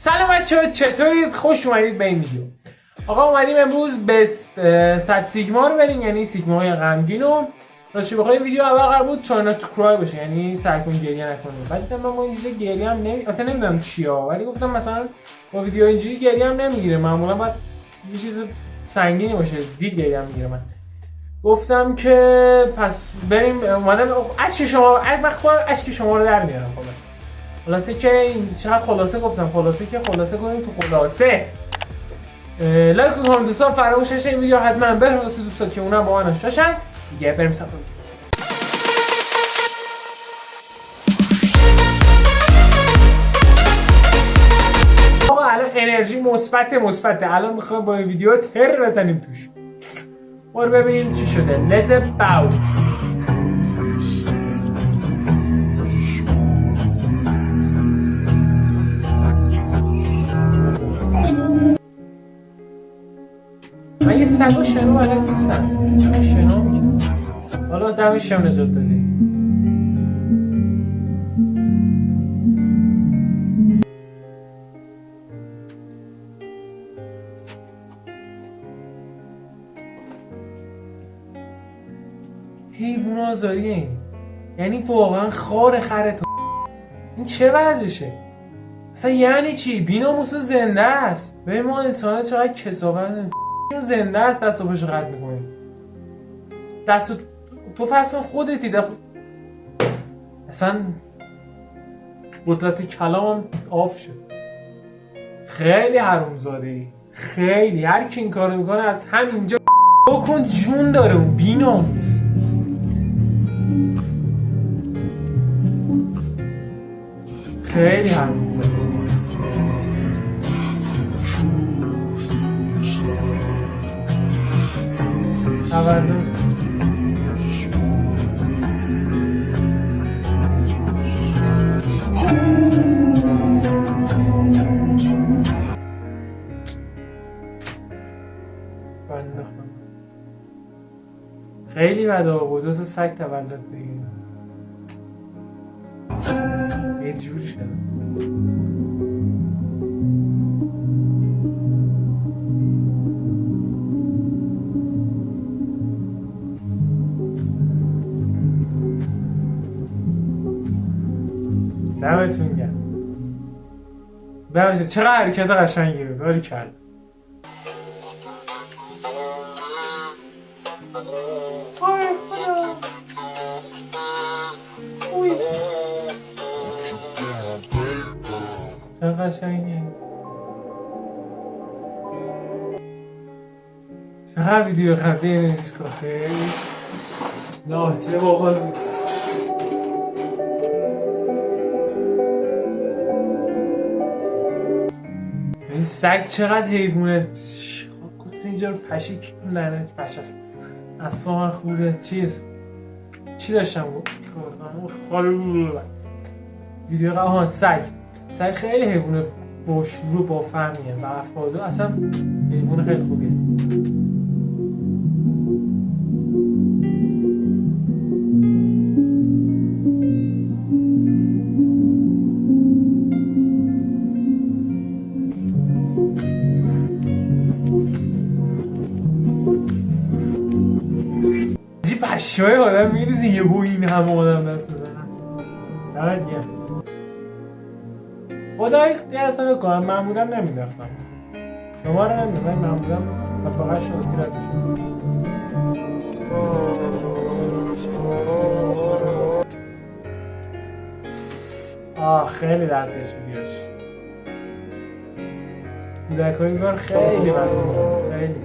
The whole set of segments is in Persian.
سلام بچه‌ها، چطورید؟ خوش اومدید به این ویدیو. آقا اومدیم امروز به 100 سیگما رو بریم، یعنی سیگماهای غمگین رو. راستش بخوای ویدیو اول قرار بود چای نات تو کرای باشه، یعنی سعی کن گریه نکنی. بعد دیدم من با این چیزا گریه هم نمیدونم چیه، ولی گفتم مثلا با ویدیو اینجوری گریه هم نمیگیره، معمولا باید یه چیز سنگینی باشه دید گریه هم میگیره. من گفتم که پس بریم. اومدم اشک شما رو در میارم. خلاصه که این چقدر خلاصه گفتم، خلاصه کنیم تو خلاصه. لایک و کامنت دوستان فراموش نشه. این ویدیو حتما بریم واسه دوستان که اونم با من آشناشن. دیگه بریم سراغ آقا. الان انرژی مثبت. الان میخوایم با این ویدیو تر بزنیم توش. برو ببینیم چی شده. لز باو. من یه سگا شنو الان نیستم. شنو میکنم. حالا دمش هم نجات دادی. حیوان آزاریه این. یعنی واقعا خره تو. این چه وضعشه؟ اصلا یعنی چی؟ بیناموس زنده است. ببین ما انسان چقدر کثافت زنده است. دست و پاشو قطع میکنیم. تو فرض خودتی اصلا قدرت کلامم آف شد. خیلی حرومزاده ای. خیلی هر کی این کارو میکنه از همینجا بکن جون داره اون بیناموس. خیلی حرومزاده. تولد خیلی بده با دوست سگ تولد بگیریم. یه جوری شده. دمتون گرم. چقدر حرکت قشنگی بود. باری کرد. آی خدا. اوی. چقدر قشنگی. چقدر ویدیو خفته اینش کن. خیلی نه چه باقل بود. این سگ چقدر حیوونه. کسی اینجا رو پشیک نه پش است. اصلا من خوبه. چی داشتم ویدیو قهان سگ خیلی حیوونه باشور و با فهمیه و افاده. اصلا حیوونه خیلی خوبیه. پشمای آدم میریزی یهو این همه آدم دست بزنن. دمت گرم. خدا یه حساب بکنم. من بودم نمیداختم. شما رو نمیدونم. من بودم و فقط شاکی رد میشم. خیلی دردش ویدیوش. کودک های این کار خیلی مسئول. خیلی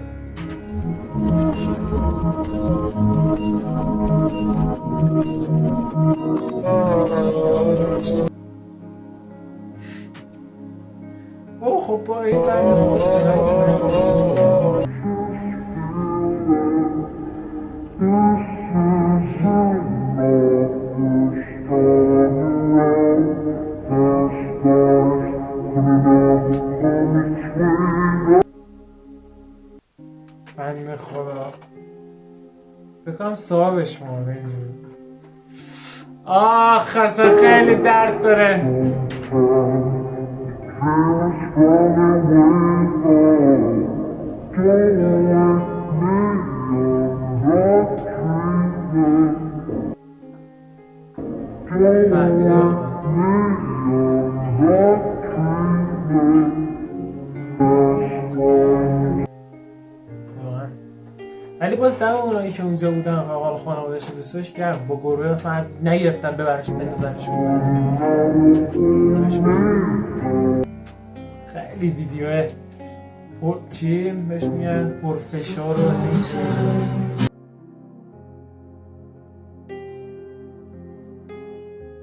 خب با این بند خود بند خدا بکنم صاحبش مورده اینجور. اصلا خیلی درد داره. ولی باز دم اونایی که اونجا بودن حالا خانواده‌اش و دوستاش گرم با گروه اصلا نگرفتن ببرش بنزنش خیلی ویدیو چی بهش میگن پرفشار و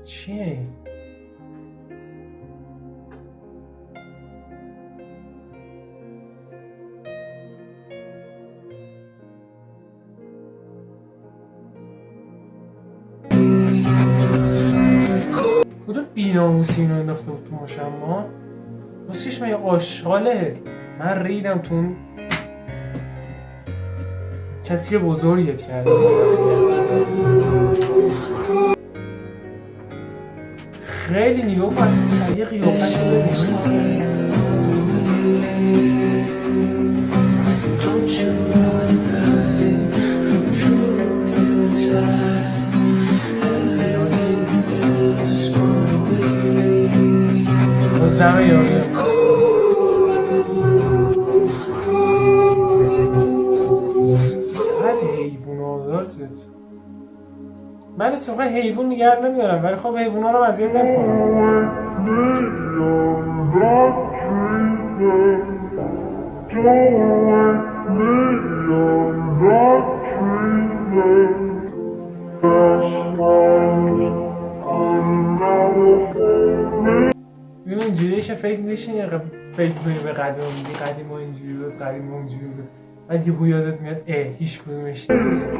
چیه؟ کدوم بی‌ناموسی اینو انداخته بود تو مشما؟ نسخش من یه آشغاله. من ریدم تو اون کسی که بزرگت کرده. خیلی نیوف از سریع قیافه شده مزدمه یاده چقدر حیوون آدار شد. من سوخه حیوون نگرد نمیدارم ولی خب حیوون ها رو وزیر نمیکنم. این اینجوریه که فکر میشین یا فکر کنی به قدیم و اینجوری بود قدیم و اینجوری بود بعد یه بویادت میاد هیچ کدومش نیست.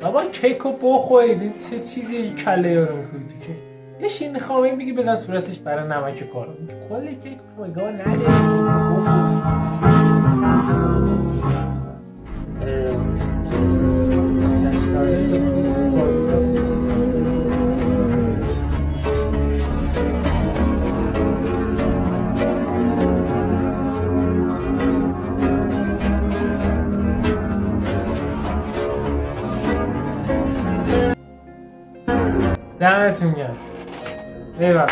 بابا کیکو بخورید این چه چیزی کله یارو میکنی تو که یه شیرینی خامه بگی بزن صورتش برای نمک کارو کل کیک خواهیگاه نده دمتون گرم. ایوه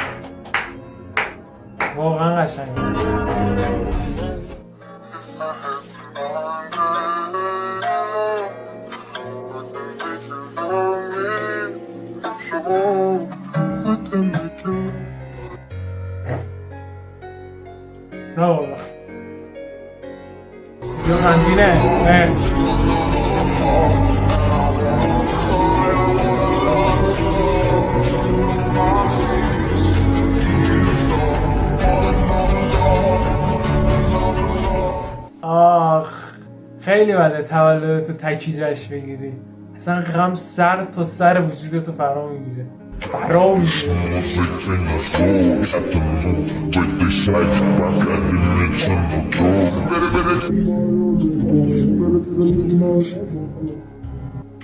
واقعا قشنگه. نه بابا یا غمگینه. آخ خیلی بده تولدتو تکی جشن بگیری اصلا غم سر تا سر وجودتو فرا میگیره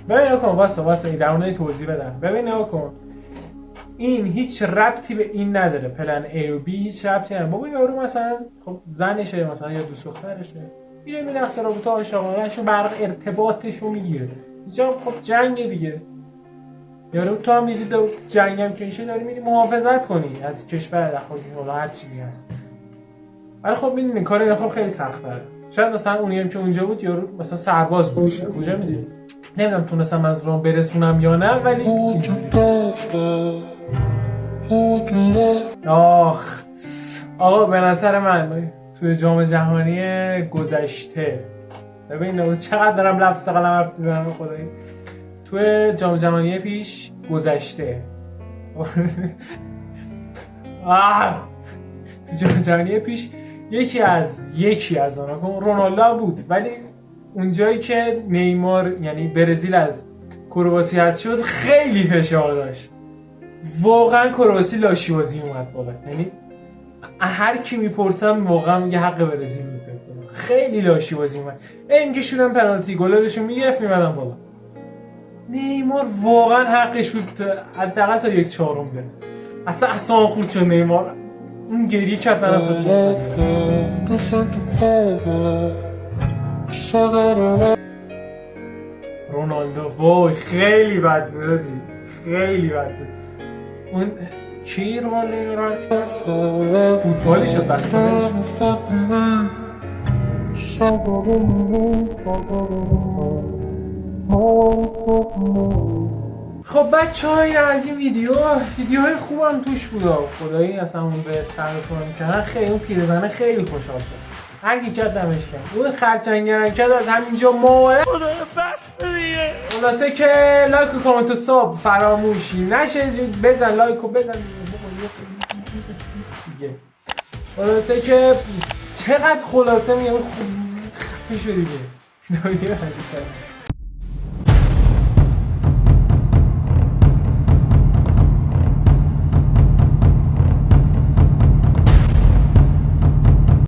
ببین نکن واسه این درمونه توضیح بدم. ببین نکن این هیچ ربطی به این نداره پلن A و B هیچ ربطی نداره. بابا یارو مثلا خب زنشه مثلا یا دوست دخترشه میره میرقصه رابطه عاشقانه‌شو برق ارتباطشو میگیره اینجا خب جنگ دیگه یارو تو هم میری جنگ هم که میشه داری میری محافظت کنی از کشور خودت هر چیزی هست ولی خب میدونی کار اینا خب خیلی سخت داره. شاید مثلا اونی هم که اونجا بود یارو مثلا سرباز بود کجا میدونی نمیدونم تونستم از راه برسونم یا نه ولی آخ آقا به نظر من توی جام جهانی گذشته ببین چقدر دارم لفظ قلم حرف میزنم خدایی توی جام جهانی پیش گذشته تو جام جهانی پیش یکی از آنها رونالدو بود ولی اونجایی که نیمار یعنی برزیل از کرواسی هست شد خیلی فشار داشت واقعا کرواسی لاشی بازی اومد بالا یعنی هر کی میپرسم واقعا میگه حق برزیل بود خیلی لاشی بازی اومد. اینکه شدن پنالتی گلرشو میگرفت میمدن بالا. نیمار واقعا حقش بود حداقل تا 1/4 بیاد. اصلا خورد شد نیمار. اون گریه کرد برای رونالدو وای خیلی بد بود، خیلی بد بود. اون کی رونالدو رو هست؟ فوتبالی شد بستنش. خب بچه های از این ویدیوهای خوبم توش بود. خدایی اصلا اون به تعریف میکنن. خیلی اون پیرزنه خیلی خوشحال شد. هر کی کرد دمش کرد. اون خرچنگرن کرد از همینجا ماله. خدای بس دیگه. خلاصه که لایک و کامنت و ساب فراموشی نشه. بزن لایک و بزن دیگه. خلاصه که چقدر خلاصه میگم خفه شدی دیگه.